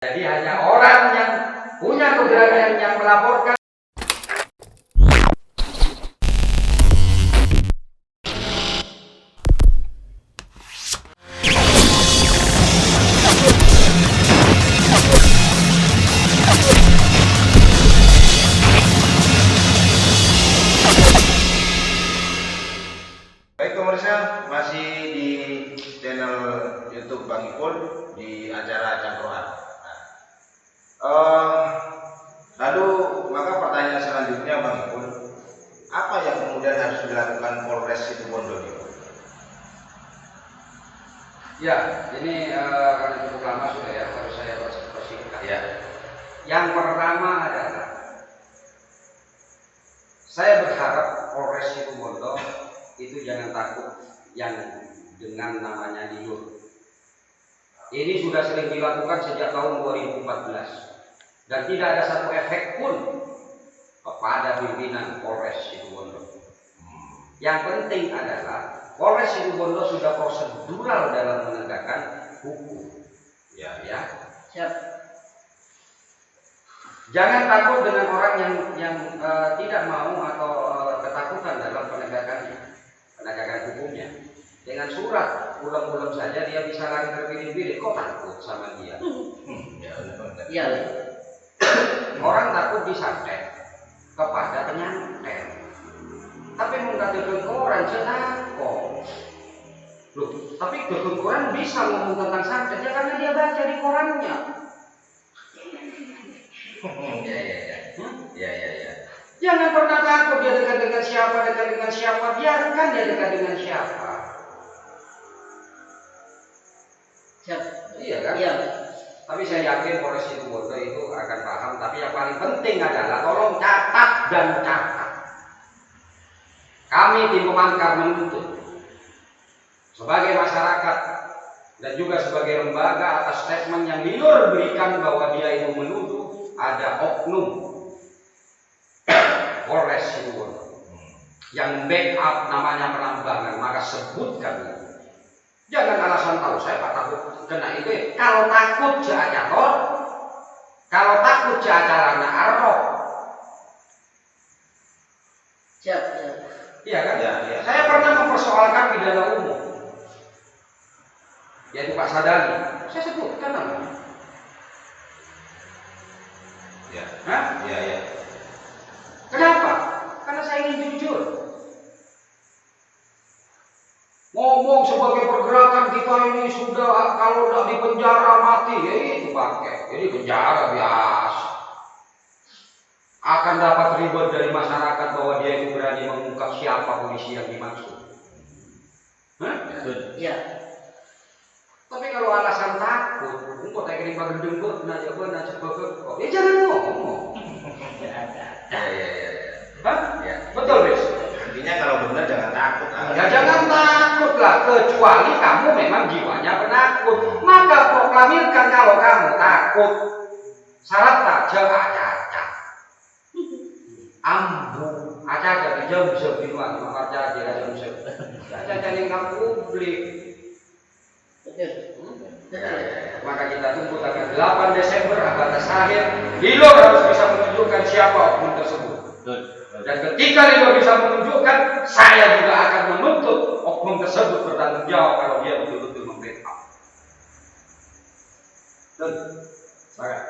Jadi hanya orang yang punya keberanian yang melaporkan. Baik pemirsa, masih di channel YouTube Bang Ipul di acara Cangkruan. Lalu maka pertanyaan selanjutnya Bang Ipul, apa yang kemudian harus dilakukan Polres Situbondo ini? Ya, ini karena cukup lama sudah ya, harus saya persingkat. Ya. Yang pertama adalah saya berharap Polres Situbondo itu jangan takut yang dengan namanya liur. Ini sudah sering dilakukan sejak tahun 2014 dan tidak ada satu efek pun kepada pimpinan Polres Situbondo. Yang penting adalah Polres Situbondo sudah prosedural dalam menegakkan hukum. Ya. Siap. Jangan takut dengan orang yang tidak mau atau ketakutan dalam penegakan hukumnya. Dengan surat ulang-ulang saja dia bisa lari terpilih-pilih. Kok takut sama dia? Iya. Orang takut disantet kepada penyantet. Tapi mengatakan koran sedako. Loh, tapi ke koran bisa ngomong tentang santet ya karena dia baca di korannya. Ya. Jangan pernah takut dia dekat dengan siapa, biarkan dia dekat dengan siapa. Siap. Iya kan? Iya. Tapi saya yakin Polres Situbondo itu akan paham. Tapi yang paling penting adalah tolong catat dan catat. Kami tim pemangkar menuntut sebagai masyarakat dan juga sebagai lembaga atas statement yang liur berikan bahwa dia itu menuduh ada oknum Polres Situbondo yang backup namanya penambangan, maka sebutkan itu. Jangan alasan tahu saya pak takut kena itu ya. Kalau takut jajator, kalau takut jajarana arok. Siap. Iya kan? Ya. Saya pernah mempersoalkan pidana umum, yaitu Pak Sadali. Saya sebutkan namanya. Ya. Hah? Ya. Kenapa? Karena saya ingin jujur. Ngomong sebagai pergerakan kita ini sudah kalau tidak di penjara mati, ya itu pakai. Jadi penjara biasa. Akan dapat ribut dari masyarakat bahwa dia itu berani mengungkap siapa polisi yang dimaksud. Hah? Iya. Tapi kalau alasan takut, engkau tak kirim bagian dengkut, nanya sebagainya, ya jangan ngomong. Ya. Hah? Ya. Betul, Bis? Intinya kalau benar jangan takut. Ya jangan takut lah, kecuali kamu memang jiwanya penakut. Maka proklamirkan kalau kamu takut. Syarat saja aja. Ambu, aja jauh sebinuan, maka aja jauh sebinuan. Aja yang publik. Maka kita tunggu tanggal 8 Desember batas akhir. Lilo harus bisa menunjukkan siapa oknum tersebut. Dan ketika Lilo bisa menunjukkan, saya juga akan menuntut oknum tersebut bertanggung jawab kalau dia betul-betul membackup. Sepakat?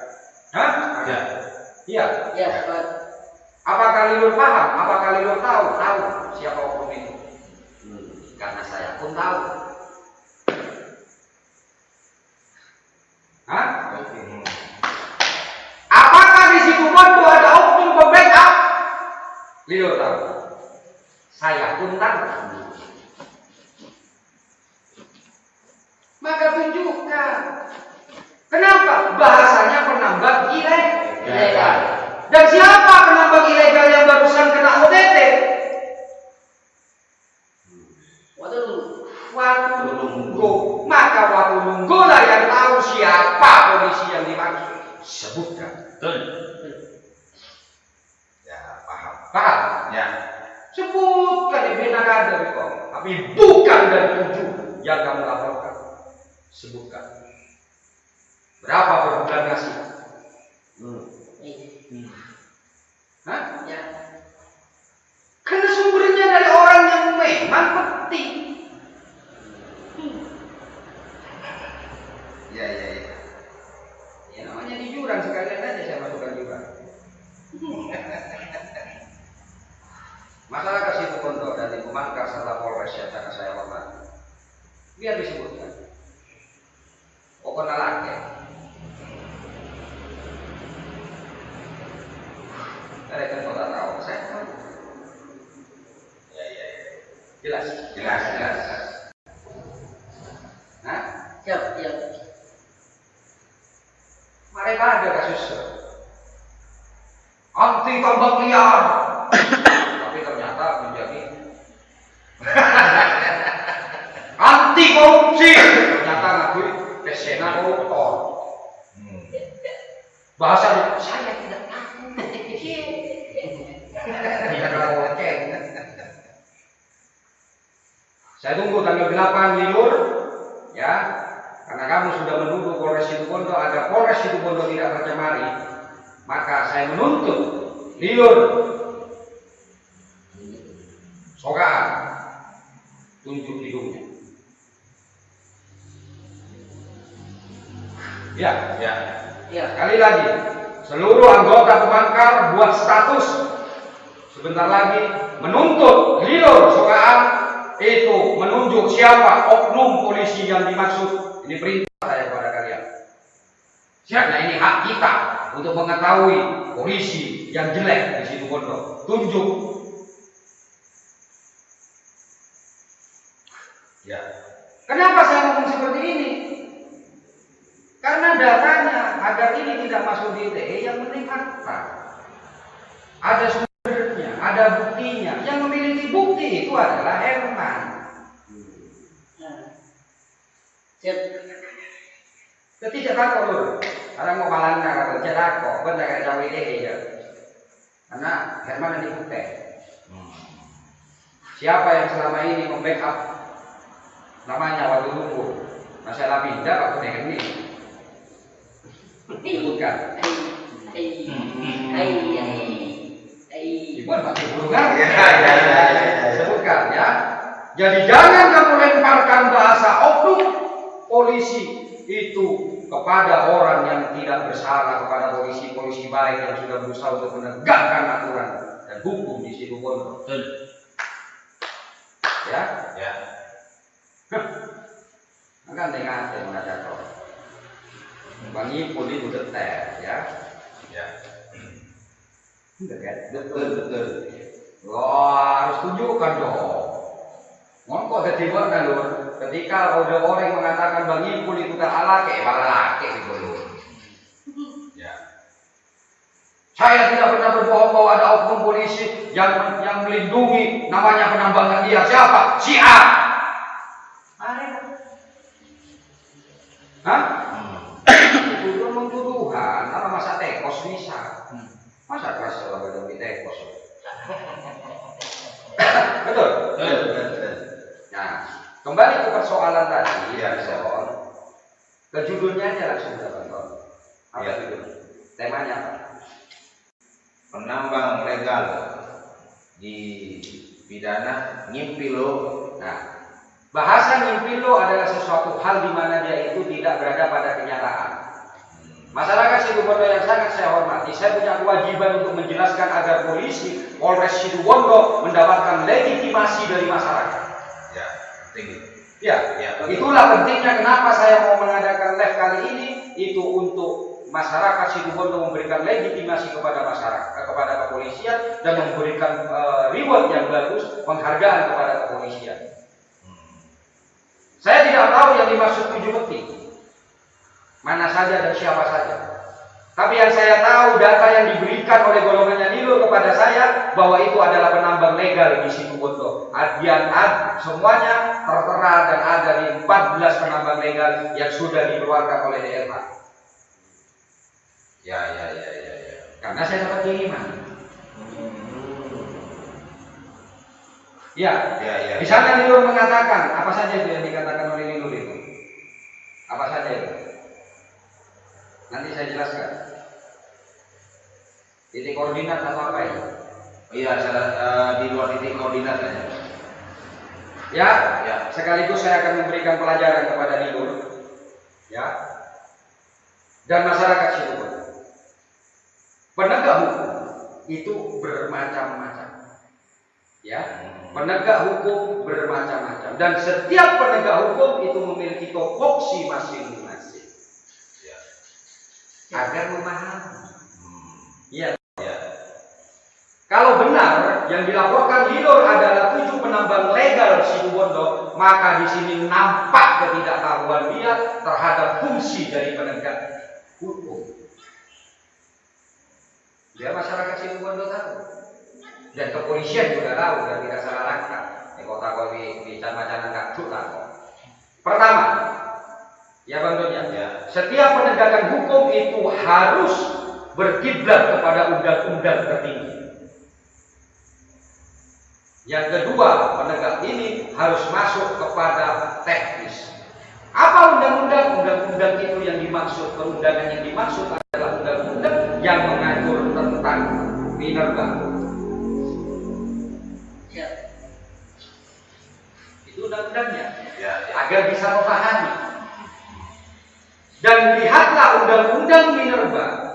Hah? Ya. Iya. Iya, Pak. Apakah Lilo paham? Apakah Lilo tahu? Tahu siapa oknum itu? Karena saya pun tahu. Hah? Apakah di Situbondo ada oknum pembackup? Lilo tahu. Saya pun tahu. Maka tunjukkan. Kenapa? Bahasanya penambang ilegal. Dan siapa penambang ilegal yang barusan kena OTT? Watulunggo. Maka Watulunggo lah yang tahu siapa polisi yang dimaksud. Sebutkan. Ya, paham. Paham? Ya. Sebutkan di bina kader kok. Tapi bukan dari 7 yang kamu laporkan. Sebutkan. Berapa per bulan ngasih? Iya. Hah? Ya. Karena sumbernya dari orang yang memang penting. Ya, ya, ya. Ya namanya di jurang, sekalian aja saya masukkan jurang. Masyarakat Situbondo dan Ibu Mangkar serta Polres yang sangat saya hormati, biar disebutkan pokoknya laki mereka kota tahu, saya tahu. Ya, ya, ya. Jelas? Jelas, jelas. Nah, Siap, siap. mereka ada kasus anti tambang liar, tapi ternyata menjadi anti korupsi, ternyata ngakui pesena koruptor. Bahasa saya tidak tahu. Tidak oke. Saya tunggu tanggal 8 Lilur, ya, karena kamu sudah menuduh Polres Situbondo agar Polres Situbondo tidak tercemari, maka saya menuntut Lilur Sogaan tunjuk hidungnya. Ya, Ya. Ya. sekali lagi, seluruh anggota Pemangkar buat status sebentar lagi menuntut Lilur Sogaan itu menunjuk siapa oknum polisi yang dimaksud. Ini perintah saya kepada kalian. Karena ini hak kita untuk mengetahui polisi yang jelek di Situbondo. Tunjuk. Ya. Kenapa saya ngomong seperti ini? Karena datanya agar ini tidak masuk di ITE yang penting fakta. Ada sumbernya, ada buktinya. Yang memiliki bukti itu adalah Herman. Siap. Ketika takut lur, orang mau malangna kata tidak kok, benar kayak cawe ITE ya. Karena Herman yang dibukti. Siapa yang selama ini membackup namanya waktu tunggu masalah pindah waktu dengan ini? Sebutkan. Dibuat pakai burungan. Sebutkan ya. Jadi jangan kamu lemparkan bahasa oknum polisi itu kepada orang yang tidak bersalah, kepada polisi-polisi baik yang sudah berusaha untuk menegakkan aturan dan hukum di Situbondo. Ya, Ya. maka dengan saya mengatakan Bang Ipul itu detail ya. Ya. Betul, betul. Wah, harus tunjukkan dong. Ngomong ketiba kan lur. Ketika ada orang yang mengatakan Bang Ipul itu tak alake, balake itu lur. Ya. Saya tidak pernah berbohong bahwa ada oknum polisi yang melindungi namanya penambangan dia. Siapa? Si A. Hah? Itu memang tuduhan. Apa masa tekos bisa? Masa keras kalau ada di tekos? Betul? Betul. Nah, kembali ke persoalan tadi, Ya, Son. Ke judulnya aja langsung kita tonton. Apa Ya. judul? Temanya apa? Penambang legal di pidana ngimpi lo. Nah, bahasa ngimpi lo adalah sesuatu hal di mana dia itu tidak berada pada kenyataan. Masyarakat Situbondo yang sangat saya hormati, saya punya kewajiban untuk menjelaskan agar polisi Polres Situbondo mendapatkan legitimasi dari masyarakat. Ya, tinggi. Ya, Ya, itulah pentingnya kenapa saya mau mengadakan live kali ini, itu untuk masyarakat Situbondo memberikan legitimasi kepada masyarakat, kepada kepolisian dan memberikan reward yang bagus, penghargaan kepada kepolisian. Saya tidak tahu yang dimaksud 7 peti, mana saja dan siapa saja. Tapi yang saya tahu data yang diberikan oleh golongannya Lilur kepada saya bahwa itu adalah penambang legal di Situbondo. Semuanya tertera dan ada di 14 penambang legal yang sudah dikeluarkan oleh DLH. Ya. Karena saya dapat kiriman. Ya. Di sana Lilur mengatakan apa saja itu yang dikatakan oleh Lilur itu. Apa saja itu? Nanti saya jelaskan. Titik koordinat atau apa itu? Iya, di luar titik koordinat saja. Ya, sekaligus saya akan memberikan pelajaran kepada Lilur, ya, dan masyarakat Situbondo. Penegak hukum itu bermacam-macam, ya. Penegak hukum bermacam-macam, dan setiap penegak hukum itu memiliki topoksi masing-masing, Ya. agar memahami. Ya. Ya. Kalau benar yang dilaporkan Lilur adalah 7 penambang legal Situbondo, maka di sini nampak ketidaktahuan dia terhadap fungsi dari penegak hukum. Biar masyarakat Situbondo tahu, dan kepolisian juga tahu dan tidak salah langkah. Di kota kami di Kecamatan Kakcuk lah. Pertama, ya Bang Donya, Ya. setiap penegakan hukum itu harus berkiblat kepada undang-undang tertinggi. Yang kedua, penegak ini harus masuk kepada teknis. Apa undang-undang? Undang-undang itu yang dimaksud, perundangan yang dimaksud adalah undang-undang yang mengatur tentang minerba. Ya. Itu undang-undangnya, Ya. agar bisa memahami. Dan lihatlah undang-undang minerba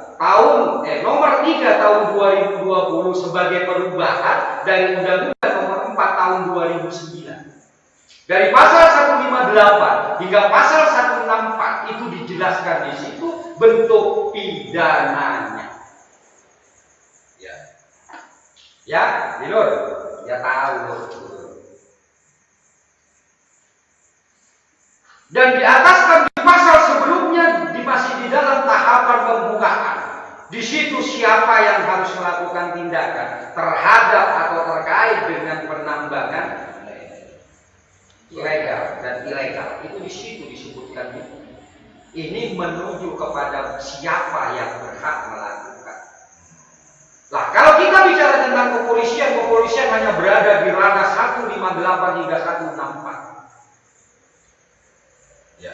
nomor 3 tahun 2020 sebagai perubahan dari undang-undang nomor 4 tahun 2009. Dari pasal 158 hingga pasal 164 itu dijelaskan di situ bentuk pidananya. Ya. Ya, Lilur, ya tahu. Dan di atas di pasal sebelumnya masih di dalam tahapan pembukaan. Di situ siapa yang harus melakukan tindakan terhadap atau terkait dengan penambangan legal dan ilegal. Itu di situ disebutkan itu. Ini menuju kepada siapa yang berhak melakukan. Lah kalau kita bicara tentang kepolisian hanya berada di ranah 158 hingga 164. Ya.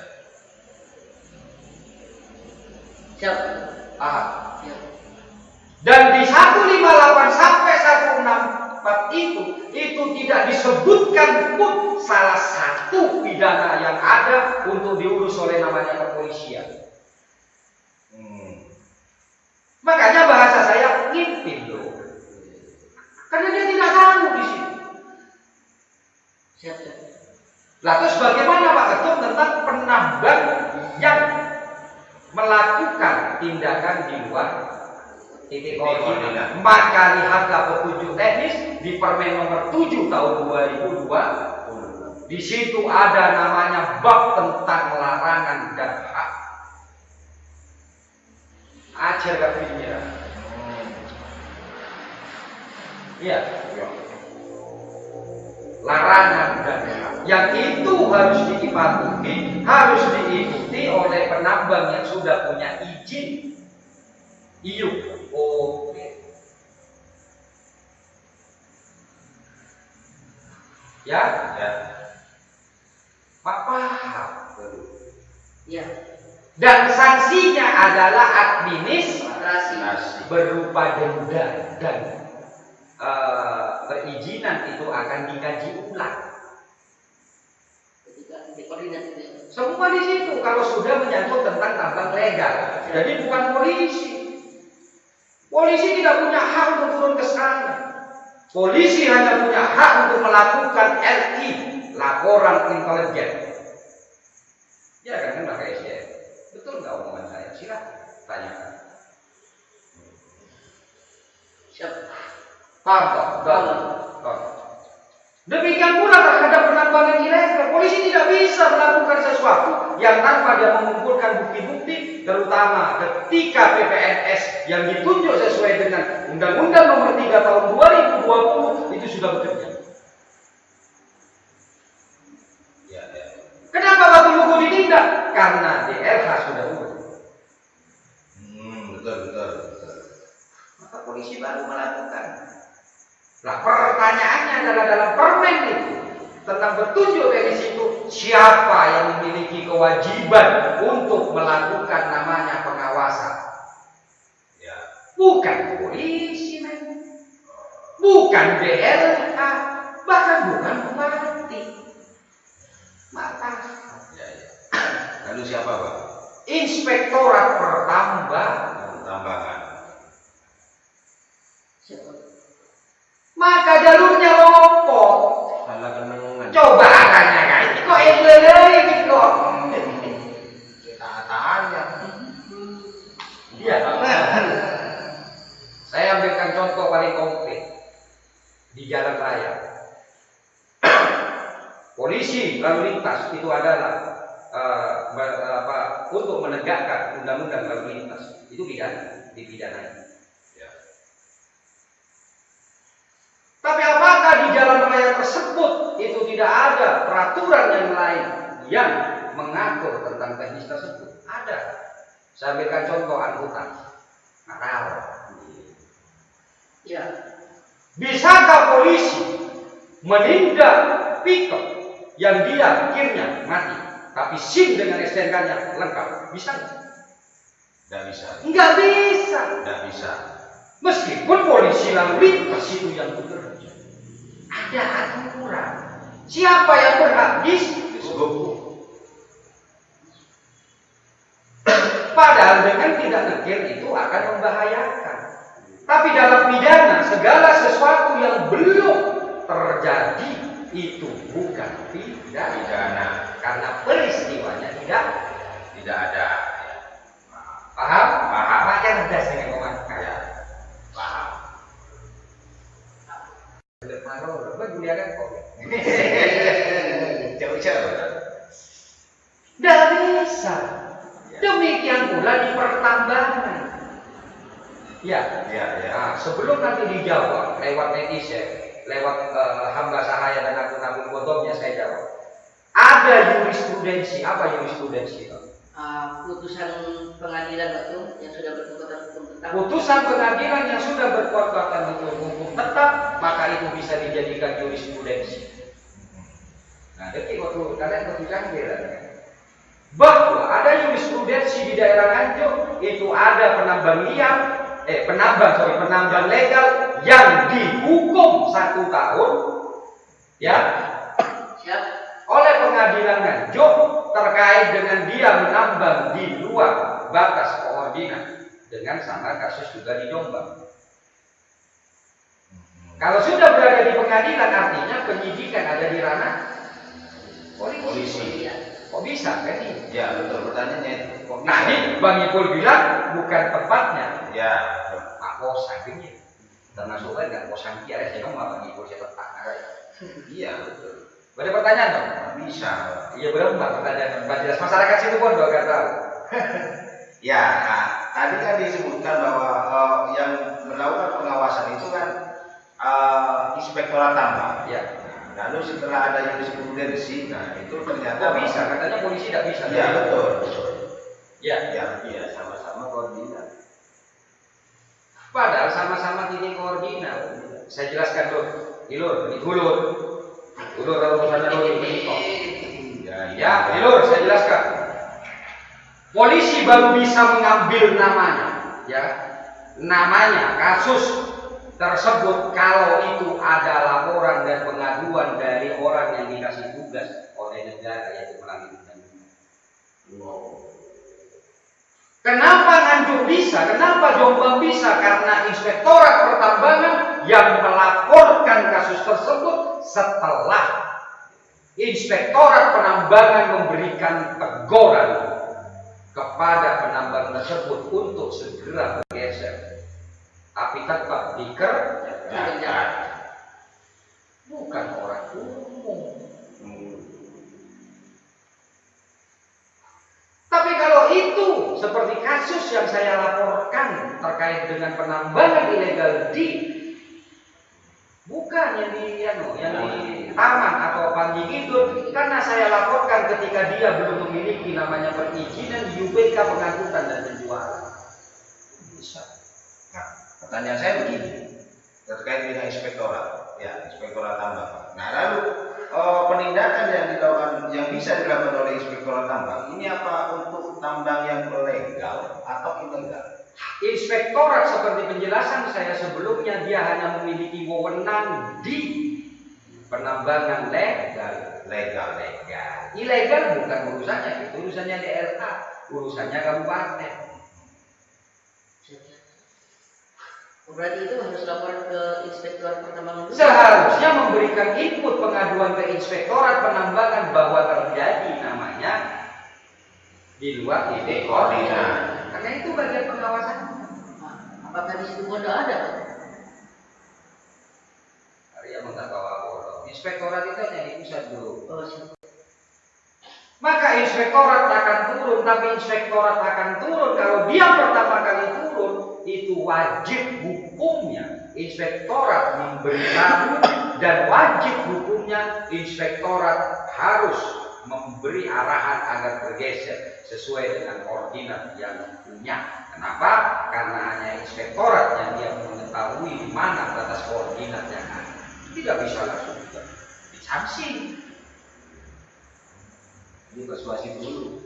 Siap. Ya. Dan di 158 sampai 164 itu tidak disebutkan pun salah satu pidana yang ada untuk diurus oleh namanya kepolisian. Makanya bahasa saya ngintip loh. Karena dia tidak tahu di situ. Siap. Lah terus bagaimana Pak Ketum tentang penambang yang melakukan tindakan di luar titik koordinat? Maka lihatlah petunjuk teknis di Permen nomor 7 tahun 2002. Di situ ada namanya bab tentang larangan dan hak. Ajar gak pikiran? Iya. Larangan dan hak. Yang itu harus dipatuhi, harus diikuti oleh penambang yang sudah punya izin IUP. Oke. Ya? Ya. Pak paham? Ya. Dan sanksinya adalah administrasi Administrasi. berupa denda dan perizinan itu akan dikaji ulang. Ketika di koordinat itu. Semua di situ kalau sudah menyangkut tentang tambang legal. Jadi bukan polisi. Polisi tidak punya hak untuk turun ke sana. Polisi hanya punya hak untuk melakukan LI, laporan intelijen. Ya kan pakai SDM. Betul nggak omongan saya? Silakan tanyakan. Siap. Paham toh? Demikian pula terhadap penambangan ilegal, polisi tidak bisa melakukan sesuatu yang tanpa dia mengumpulkan bukti-bukti, terutama ketika PPNS yang ditunjuk sesuai dengan Undang-Undang Nomor 3 Tahun 2020 itu sudah bekerja. Ya. Kenapa waktu Lugu ditindak? Karena DLH sudah urus. Betul. Maka polisi baru melakukan. Nah, pertanyaannya adalah dalam permen itu tentang petunjuk dari situ siapa yang memiliki kewajiban untuk melakukan namanya pengawasan pengawasan. Ya. Bukan polisi, men. Bukan BLH, bahkan bukan bupati. Mata. Ya, ya. Lalu siapa, Pak? Inspektorat Pertambangan. Tambangan. Siapa? Maka jalurnya lopot. Salah kenangan. Coba tanya kan, kok yang lelai kok? Kita tanya. Iya. Saya ambilkan contoh paling konkret di jalan raya. Polisi lalu lintas itu adalah untuk menegakkan undang-undang lalu lintas, itu pidana, dipidana. Ya. Tapi apakah di jalan raya tersebut itu tidak ada peraturan yang lain yang mengatur tentang teknis tersebut? Ada. Saya ambilkan contoh angkutan nakal. Ya. Bisakah polisi menindak pickup yang dia akhirnya mati, tapi SIM dengan STNK-nya lengkap? Bisa nggak? Nggak bisa. Nggak bisa. Nggak bisa. Meskipun polisi lalu lintas itu yang bekerja, ada aturan. Siapa yang berhak? Disebut. Padahal dengan tidak ngetir itu akan membahayakan. Tapi dalam pidana segala sesuatu yang belum terjadi itu bukan pidana, karena peristiwanya tidak ada. paham? Paham. Maka cerdas dengan memakai. Ya. Paham. Jauh-jauh. Tidak bisa. Demikian pula di pertambangan. Ya. Ya, ya. Nah, sebelum nanti dijawab lewat netizen, lewat hamba sahaya dan akun-akun bodomnya saya jawab. Ada jurisprudensi. Apa jurisprudensi itu? Putusan pengadilan waktu yang sudah berkekuatan hukum tetap. Putusan pengadilan yang sudah berkekuatan hukum tetap, maka itu bisa dijadikan jurisprudensi. Nah, jadi waktu kalian berpikir bahwa ada jurisprudensi di daerah Nganjuk itu ada penambang legal yang dihukum 1 tahun, ya, Siap. oleh pengadilan Nganjuk terkait dengan dia menambang di luar batas koordinat dengan sama kasus juga di Jombang. Kalau sudah berada di pengadilan artinya penyidikan ada di ranah polisi. Ya. Kok bisa kan ini? Ya, betul. Pertanyaannya kok bisa? Tadi Bang Ipul bilang bukan tempatnya. Ya. Pak Kosan ini termasuk kan nggak Kosan kia saya ngomong Bang Ipul saya letak Iya, betul. Ada pertanyaan dong? Bisa. Iya berapa pertanyaan? Jelas masyarakat situ pun nggak tahu. Ya, nah, tadi kan disebutkan bahwa yang melakukan pengawasan itu kan inspektorat tambang. Ya. Lalu setelah ada jurisprudensi, nah itu ternyata Kok bisa? Katanya polisi tidak bisa. Iya, betul. Ya. Iya, sama-sama koordinat. Padahal sama-sama titik koordinat. Saya jelaskan dulu. Hilur, Ulur urusannya dulu Ya, Hilur, saya jelaskan. Polisi baru bisa mengambil namanya, ya. Namanya kasus tersebut kalau itu ada laporan dan pengaduan dari orang yang dikasih tugas oleh negara, yaitu melalui undang-undang. Kenapa Nganjuk bisa? Kenapa Jombang bisa? Karena Inspektorat Pertambangan yang melaporkan kasus tersebut setelah Inspektorat Penambangan memberikan teguran kepada penambang tersebut untuk segera bergeser. Tapi tetap dikerjakan, bukan orang umum. Tapi kalau itu seperti kasus yang saya laporkan terkait dengan penambangan ilegal bukan yang di taman atau Panji Kidul, karena saya laporkan ketika dia belum memiliki namanya perizinan di UPK pengangkutan dan penjualan. Bisa. Nah, pertanyaan saya begini terkait dengan inspektorat tambang. Nah, lalu penindakan yang dilakukan, yang bisa dilakukan oleh inspektorat tambang ini apa untuk tambang yang legal atau ilegal? Inspektorat seperti penjelasan saya sebelumnya, dia hanya memiliki wewenang di penambangan legal. Ilegal bukan urusannya, itu urusannya DLA, urusannya kabupaten. Berarti itu harus lapor ke inspektorat pertambangan dulu. Seharusnya memberikan input pengaduan ke inspektorat penambangan bahwa terjadi namanya di luar titik koordinat. Karena itu bagian pengawasan. Apakah di situ Bondo ada? Arya minta bawa inspektorat itu hanya di pusat dulu. Oh, siapa? Maka inspektorat akan turun, tapi inspektorat akan turun kalau dia pertama kali turun, itu wajib hukumnya inspektorat memberitahu, dan wajib hukumnya inspektorat harus memberi arahan agar bergeser sesuai dengan koordinat yang punya. Kenapa? Karena hanya inspektorat yang dia mengetahui di mana batas koordinat yang ada. Tidak bisa langsung disanksi. Ini persuasi dulu.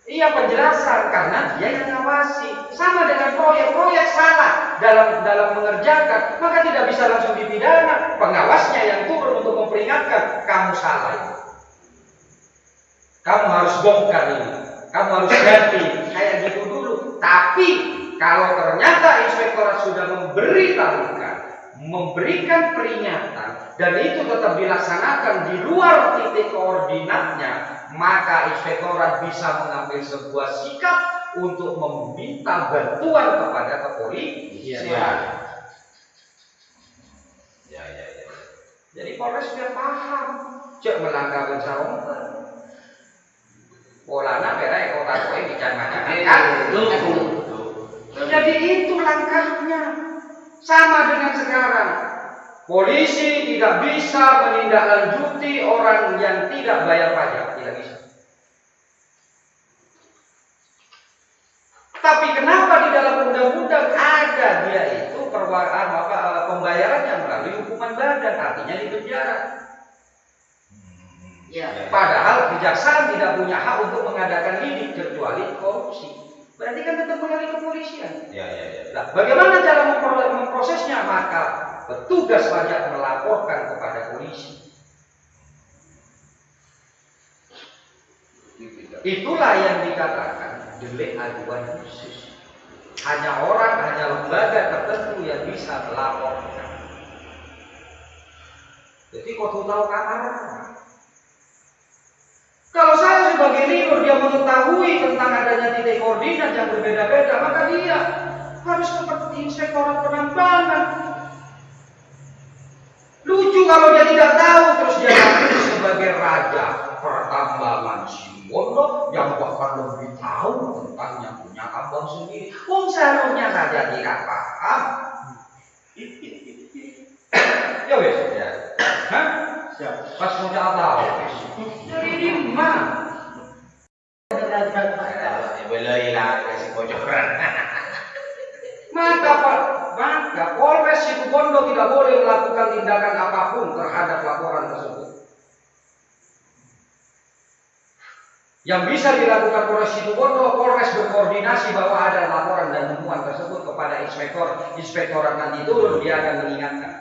Iya, penjelasan, karena dia yang ngawasi. Sama dengan proyek salah dalam mengerjakan, maka tidak bisa langsung dipidana. Pengawasnya yang turun untuk memperingatkan, kamu salah itu. Kamu harus bongkar ini, kamu harus ganti, kayak gitu dulu. Tapi kalau ternyata inspektorat sudah memberitahukan, memberikan peringatan, dan itu tetap dilaksanakan di luar titik koordinatnya, maka inspektorat bisa mengambil sebuah sikap untuk meminta bantuan kepada kepolisian. Ya. Jadi Polres biar paham, cek melangkah bersama. Polana berai kota kowe bicara macam-macam. Jadi itu langkahnya. Sama dengan sekarang. Polisi tidak bisa menindaklanjuti orang yang tidak bayar pajak, tidak bisa. Tapi kenapa di dalam undang-undang ada dia itu pembayarannya melalui hukuman badan, artinya di penjara. Ya. Padahal kejaksaan tidak punya hak untuk mengadakan lidik kecuali korupsi. Berarti kan tetap melalui kepolisian. Ya. Nah, bagaimana cara memprosesnya? Maka petugas pajak melaporkan kepada polisi. Itulah yang dikatakan delik aduan khusus. Hanya lembaga tertentu yang bisa melaporkan. Jadi kau tahu kamar. Kalau saya sebagai leader, dia mengetahui tentang adanya titik koordinat yang berbeda-beda, maka dia harus ke inspektorat penambangan. Lucu kalau dia tidak tahu, terus dia ngaku sebagai raja pertambangan Simbondo yang bahkan lebih tahu tentang yang punya tambang sendiri. Seharusnya saja tidak paham. Ya wes, ya. Hah? Siap. Pas modal tahu. Jadi ini mah. Maka Polres Situbondo tidak boleh melakukan tindakan apapun terhadap laporan tersebut. Yang bisa dilakukan Polres Situbondo, Polres berkoordinasi bahwa ada laporan dan temuan tersebut kepada inspektorat nanti turun, dia akan mengingatkan.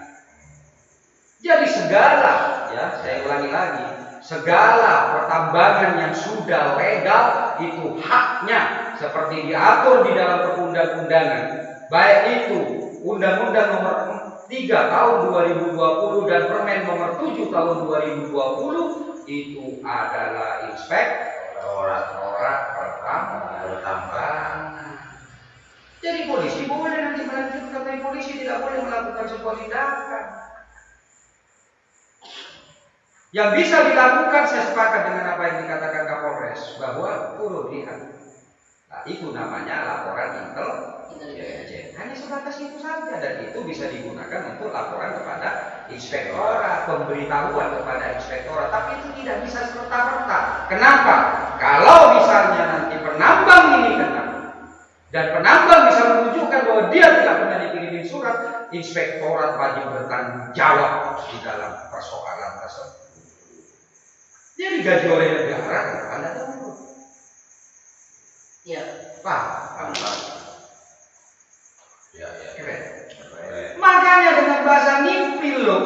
Jadi segala, ya saya ulangi lagi, segala pertambangan yang sudah legal itu haknya seperti diatur di dalam perundang-undangan, baik itu Undang-Undang Nomor 3 Tahun 2020 dan Permen Nomor 7 Tahun 2020, itu adalah inspektorat pertambangan. Jadi polisi boleh nanti melanjutkan, tapi polisi tidak boleh melakukan sebuah tindakan. Yang bisa dilakukan, saya sepakat dengan apa yang dikatakan Kapolres, bahwa turun lihat. Nah, itu namanya laporan intelijen. Hanya sebatas itu saja, dan itu bisa digunakan untuk laporan kepada inspektorat, pemberitahuan kepada inspektorat. Tapi itu tidak bisa serta-merta. Kenapa? Kalau misalnya nanti penambang ini kena, dan penambang bisa menunjukkan bahwa dia tidak pernah dikirimin surat, inspektorat wajib bertanggung jawab di dalam persoalan tersebut. Dia digaji oleh negara, Anda tahu. Ya. Paham. Ya, ya. Keren. Keren. Makanya dengan bahasa ngipil loh.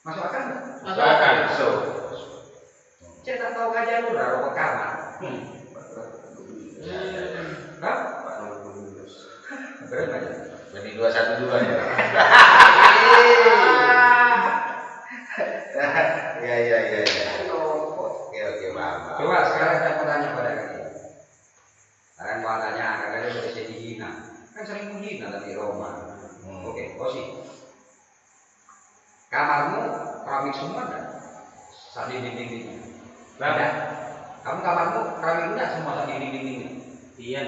Masuk akal nggak? Masuk akal. So. Saya tak tahu kajian lu naruh ke kamar. Hah? Keren aja. Jadi 212 ya. Ya. Oke, paham. Coba sekarang saya mau tanya pada kalian. Kalian mau tanya, kalian sudah jadi dihina. Kan sering menghina tadi Roma. Oke, posisi. Kamarmu keramik semua enggak? Saat dinding-dindingnya. Ada. Kamu kamarmu keramik enggak semua saat dinding-dindingnya? Iya,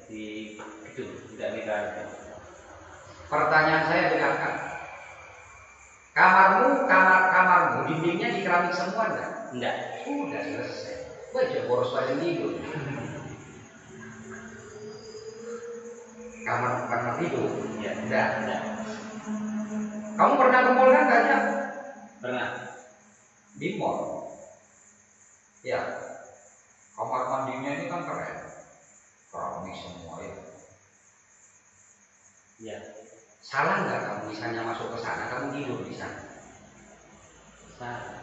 di itu tidak negara. Pertanyaan saya dengarkan. Kamarmu dindingnya di keramik semua enggak? Enggak. Udah selesai. Baca boros pada tidur. Kamar tidur. Ya, Enggak. enggak. Kamu pernah ke mall kan banyak? Pernah. Di mall. Ya. Kamar mandinya ini kan keren. Keramik semua ya. Ya. Salah nggak kamu misalnya masuk ke sana, kamu tidur di sana? Salah.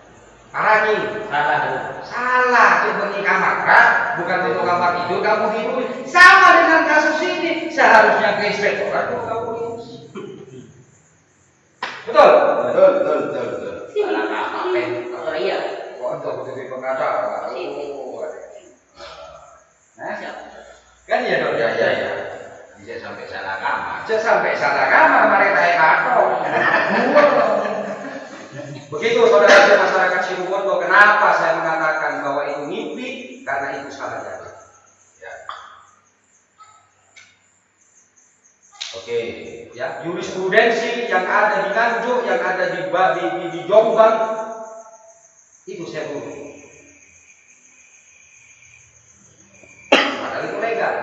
Parah nih. Salah. Salah, coba di kamar, kan? Bukan untuk kamar tidur, kamu tidur. Sama dengan kasus ini, seharusnya ke inspektorat kalau kamu tidur. Betul? Betul. Salah apa? Oh iya. Kok jadi pengacara? Sini. Nah, Siap. kan ya dong, Ya. Bisa sampai salah kamar. Aja sampai salah kamar, mereka kayak kakak. Begitu saudara masyarakat Situbondo, kenapa saya mengatakan bahwa itu mimpi? Karena itu salah jalan. Ya. Oke. Ya, jurisprudensi yang ada di Nganjuk, yang ada di Jombang, itu saya tulis. Padahal itu legal.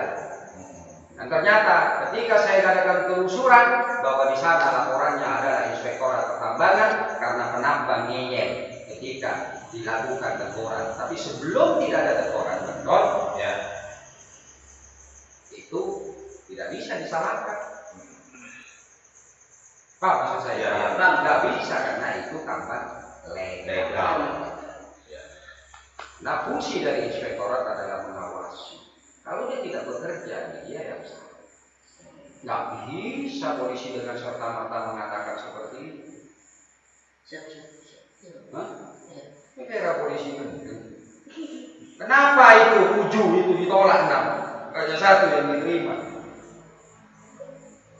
Dan ternyata ketika saya adakan telusuran bahwa di sana laporannya adalah Inspektorat Pertambangan karena penambang ngeyel ketika dilakukan teguran. Tapi sebelum tidak ada teguran, betul? Ya. Itu tidak bisa disalahkan. Pak, maksud saya, Ya. nggak bisa karena itu tambang legal. Ya. Nah, fungsi dari inspektorat adalah mengawasi. Kalau dia tidak bekerja, dia yang salah. Nggak bisa polisi dengan serta-merta mengatakan seperti itu. Siap. Hah? Ya. Ini kira polisi penting. Kenapa itu 7 itu ditolak 6? Hanya 1 yang diterima.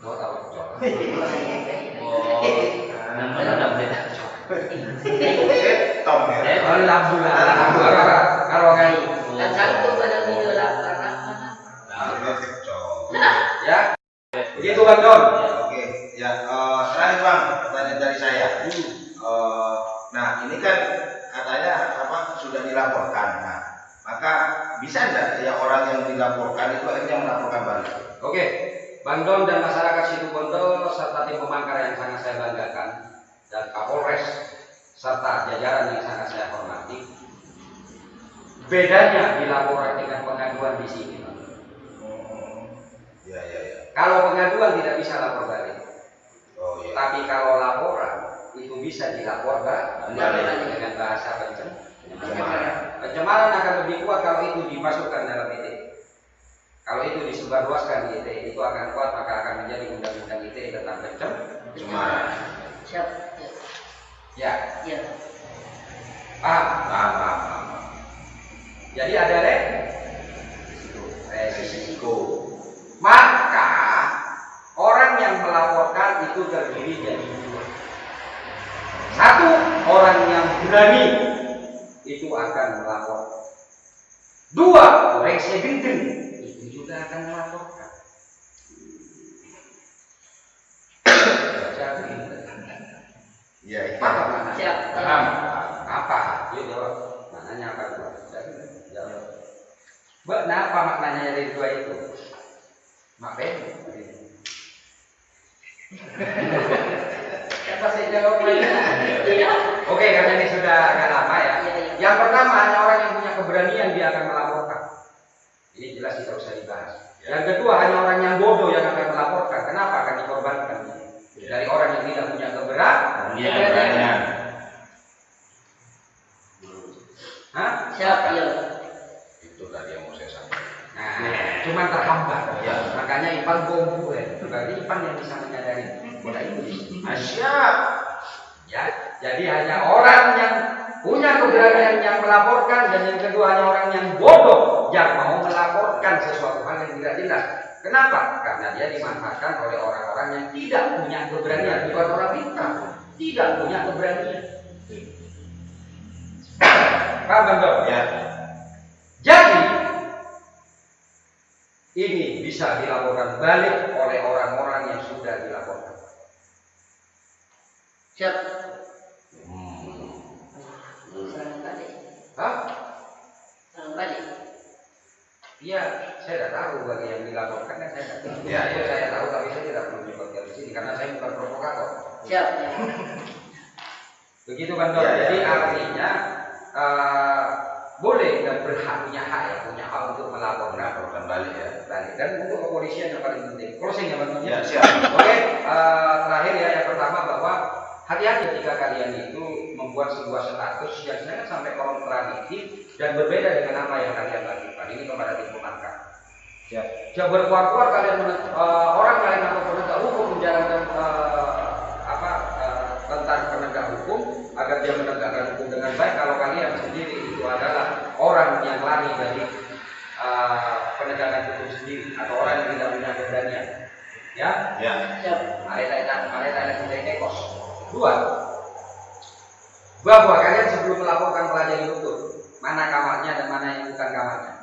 Mau tahu? Namanya enggak beda. Tom ya. Alhamdulillah. Kalau kayak Dan satu pada video karena ya, begitu Bang Don. Oke, ya terakhir Bang, pertanyaan dari saya. Nah ini kan katanya sudah dilaporkan. Nah, maka bisa nggak ya orang yang dilaporkan itu akhirnya melaporkan balik? Oke, Bang Don dan masyarakat Situbondo serta tim pemangkar yang sangat saya banggakan dan Kapolres serta jajaran yang sangat saya hormati. Bedanya dilaporkan dengan pengaduan di sini. Ya. Kalau pengaduan tidak bisa lapor balik. Oh iya. Tapi kalau laporan itu bisa dilapor balik dengan bahasa pencemaran. Pencemaran akan lebih kuat kalau itu dimasukkan dalam ITE. Kalau itu disebarluaskan di ITE, itu akan kuat, maka akan menjadi undang-undang ITE tentang Pencemaran. Siap. Ya, Ya. paham. Jadi ada resiko. Maka orang yang melaporkan itu terdiri dari 2. 1, orang yang berani itu akan melapor. 2, rese gendeng itu juga akan melaporkan. Iya. Paham mana? Siap. Paham. Apa? Dia jawab. Maknanya apa? Jawab. Apa maknanya dari 2 itu? Mak Ben. Siapa saya jawab lagi? Iya. Oke, karena ini sudah agak lama ya. Iya. Yang pertama hanya orang yang punya keberanian dia akan melaporkan. Ini jelas tidak usah dibahas. Yang kedua hanya orang yang bodoh yang akan melaporkan. Kenapa akan dikorbankan? Dari orang yang tidak punya keberanian. Hah? Siap, ya. Itu tadi yang mau saya sampaikan. Nah, cuman terhambat. Ya. Makanya Ipan bombu berarti Ipan yang bisa menyadari. Bola ini. Siap. Ya, jadi hanya orang yang punya keberanian yang melaporkan, dan yang kedua hanya orang yang bodoh yang mau melaporkan sesuatu hal yang tidak jelas. Kenapa? Karena dia dimanfaatkan oleh orang-orang yang tidak punya keberanian, bukan orang pintar, tidak punya keberanian. Paham betul? Ya. Jadi ini bisa dilaporkan balik oleh orang-orang yang sudah dilaporkan. Siap. Serang balik. Hah? Serang balik. Iya, saya tidak tahu bagi yang dilaporkan kan saya tidak tahu. Ya, ya. Saya tahu tapi saya tidak perlu menyebutkan di sini karena saya bukan provokator. Siap, ya. Begitu kan dok? Ya, ya. Jadi artinya boleh dan berhak punya hak untuk melaporkan balik ya. balik. Dan untuk kepolisian yang paling penting. Closing ya bang. Ya, siap. Oke, terakhir ya yang pertama bahwa hati-hati jika kalian itu membuat sebuah status yang sebenarnya sampai kontradiktif dan berbeda dengan apa yang kalian lakukan. Ini kepada tim pemarkah. Siap. Jauh berkuar-kuar kalian orang lain atau penegak hukum menjalankan tentang penegak hukum agar dia menegakkan hukum dengan baik. Kalau kalian sendiri itu adalah orang yang lari dari penegakan hukum sendiri atau orang yang tidak punya keberanian. Ya. Ya. Siap. Mari kita tekos. Dua, bahwa kalian sebelum melaporkan pelajari betul mana kamarnya dan mana yang bukan kamarnya.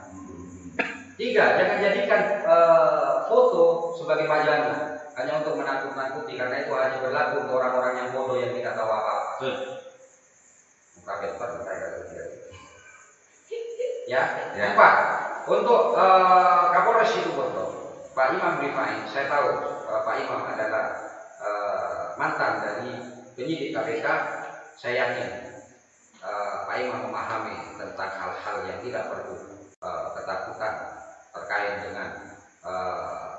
Tiga, jangan jadikan foto sebagai pajangan hanya untuk menakut-nakuti, karena itu hanya berlaku untuk orang-orang yang bodoh yang tidak tahu apa-apa. Kaget banget. Ya. Empat, untuk Kapolres Situbondo, Pak Imam Rifai, saya tahu Pak Imam adalah mantan dari penyidik KPK. Saya yakin Pak Imam memahami tentang hal-hal yang tidak perlu ketakutan terkait dengan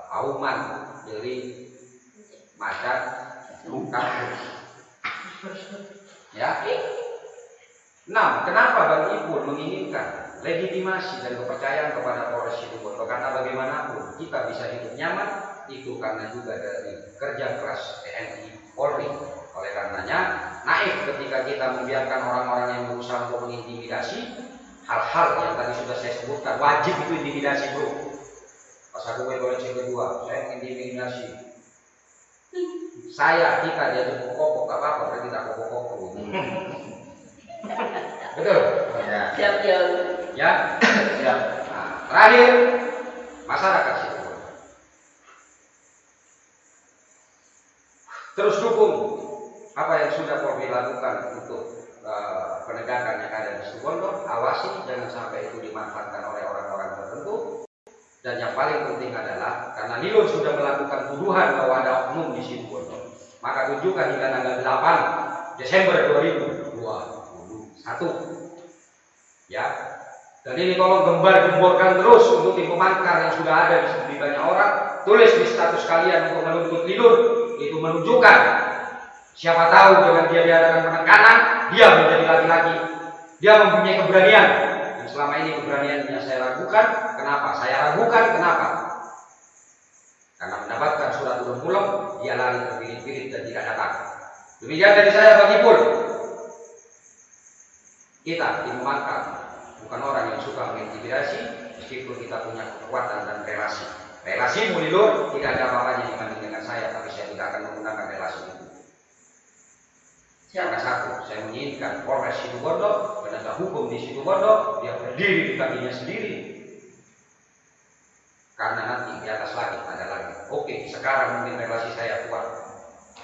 auman, jeri, macan, kampung. Ya. 6. Kenapa Bang Ipul menginginkan legitimasi dan kepercayaan kepada Polres Situbondo? Karena bagaimanapun kita bisa hidup nyaman itu karena juga dari kerja keras TNI Polri. Oleh karenanya naif ketika kita membiarkan orang-orang yang berusaha untuk mengintimidasi hal-hal yang tadi sudah saya sebutkan. Wajib itu intimidasi bro. Pas aku yang kedua, saya intimidasi. Kita dia kopok tak apa-apa, berarti tak kopok-kopok. Betul? Ya. Siap, ya. Ya. Siap. Nah, terakhir masyarakat Situbondo. Terus dukung apa yang sudah Polri lakukan untuk penegakan yang ada di Situbondo. Awasi jangan sampai itu dimanfaatkan oleh orang-orang tertentu. Dan yang paling penting adalah karena Lilur sudah melakukan tuduhan bahwa ada oknum di Situbondo, maka tunjukkan hingga tanggal 8 Desember 2021. Ya. Dan ini tolong gembar-gemborkan terus untuk tim pemarkar yang sudah ada di banyak orang. Tulis di status kalian untuk menuntut Lilur, itu menunjukkan siapa tahu dengan dia diadakan penekanan, dia menjadi laki-laki, dia mempunyai keberanian. Dan selama ini keberaniannya saya ragukan. Kenapa? Saya ragukan. Kenapa? Karena mendapatkan surat turun pulang, dia lari terpirit-pirit dan tidak datang. Demikian dari saya Bang Ipul. Kita tim pemarkar bukan orang yang suka mengintimidasi, meskipun kita punya kekuatan dan relasi. Relasi Lilur tidak ada apa-apanya dibanding dengan saya, tapi saya tidak akan menggunakan relasi itu. Karena satu, saya menginginkan Polres Situbondo, penegak hukum di Situbondo, dia berdiri di kakinya sendiri. Karena nanti di atas lagi ada lagi. Oke, sekarang mungkin relasi saya kuat,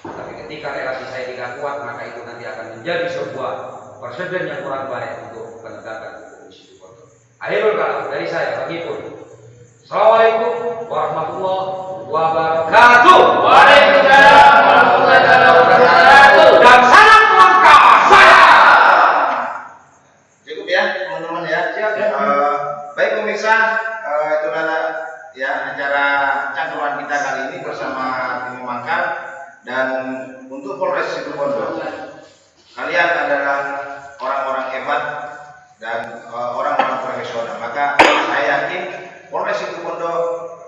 tapi ketika relasi saya tidak kuat, maka itu nanti akan menjadi sebuah presiden yang kurang baik untuk penegakan hukum di Situbondo. Akhirul kalam dari saya Bang Ipul. Assalamualaikum warahmatullahi wabarakatuh. Waalaikumsalam warahmatullahi wabarakatuh. Dan salam langkah saya. Cukup ya. Dan untuk Polres Situbondo, kalian adalah orang-orang hebat dan orang-orang profesional. Maka saya yakin Polres Situbondo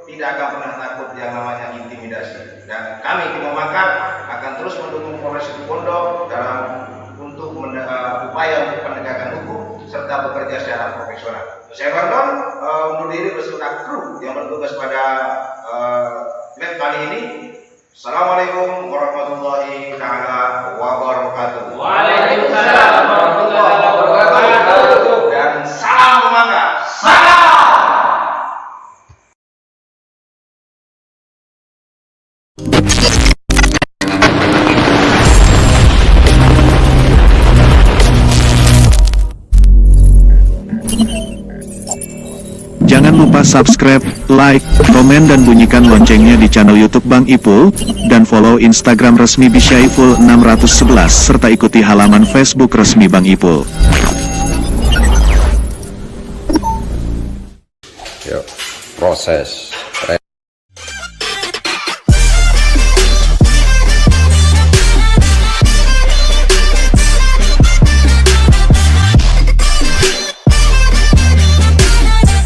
tidak akan pernah takut yang namanya intimidasi. Dan kami tim Makar akan terus mendukung Polres Situbondo dalam untuk upaya untuk penegakan hukum serta bekerja secara profesional. Saya Gordon undur diri beserta kru yang bertugas pada lab kali ini. Assalamualaikum warahmatullahi taala wabarakatuh. Waalaikumsalam warahmatullahi wabarakatuh. Dan salam Makar. Salam. Jangan lupa subscribe, like, komen dan bunyikan loncengnya di channel YouTube Bang Ipul, dan follow Instagram resmi Bisyaiful 611 serta ikuti halaman Facebook resmi Bang Ipul. Yuk, proses.